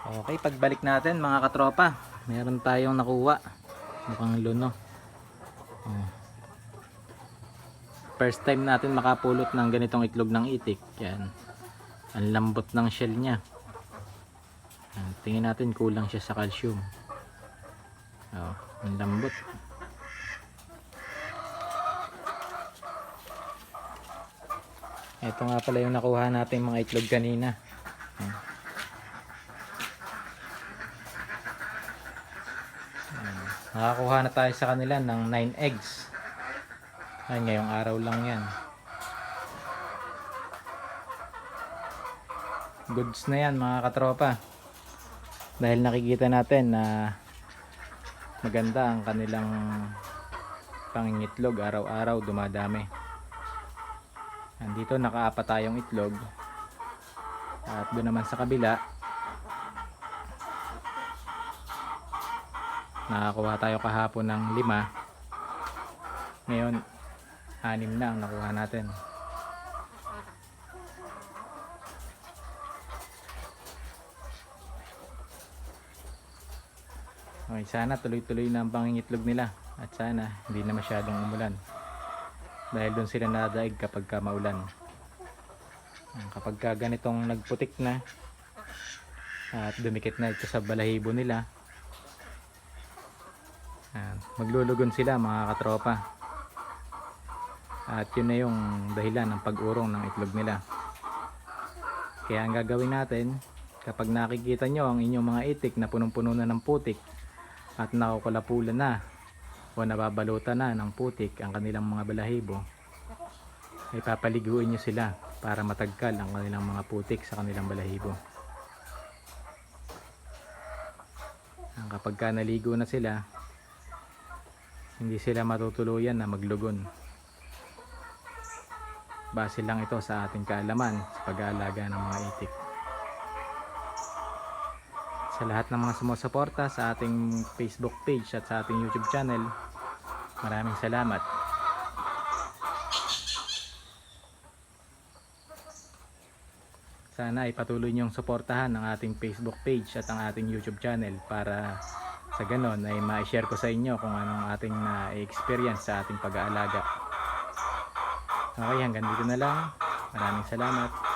Okay, pagbalik natin mga katropa, meron tayong nakuha. Mukhang luno. Oh. First time natin makapulot ng ganitong itlog ng itik. Yan. Ang lambot ng shell niya. Yan. Tingin natin kulang siya sa calcium. Oh, ang lambot. Ito nga pala yung nakuha natin mga itlog kanina. Yan. Nakakuha na tayo sa kanila ng 9 eggs. Ay, ngayong araw lang yan. Goods na yan mga katropa. Dahil nakikita natin na maganda ang kanilang pangingitlog, araw-araw dumadami. Nandito nakaapat tayong itlog. At doon naman sa kabila, nakakuha tayo kahapon ng 5. Ngayon 6 na ang nakuha natin. Okay, sana tuloy-tuloy na ang pangingitlog nila at sana hindi na masyadong umulan dahil doon sila nadaig kapag maulan. Kapag ganitong nagputik na at dumikit na ito sa balahibo nila, maglulugon sila mga katropa, at yun na yung dahilan ng pag-urong ng itlog nila. Kaya ang gagawin natin, kapag nakikita nyo ang inyong mga itik na punong-puno na ng putik at nakukulapulan na o nababalutan na ng putik ang kanilang mga balahibo, ay papaliguin nyo sila para matagkal ang kanilang mga putik sa kanilang balahibo. Kapag naligo na sila, hindi sila matutuluyan na maglugon. Base lang ito sa ating kaalaman sa pag-aalaga ng mga itik. Sa lahat ng mga sumusuporta sa ating Facebook page at sa ating YouTube channel, maraming salamat. Sana ay patuloy niyong suportahan ang ating Facebook page at ang ating YouTube channel para sa ganon ay ma-share ko sa inyo kung anong ating na-experience sa ating pag-aalaga. Okay, hanggang dito na lang. Maraming salamat.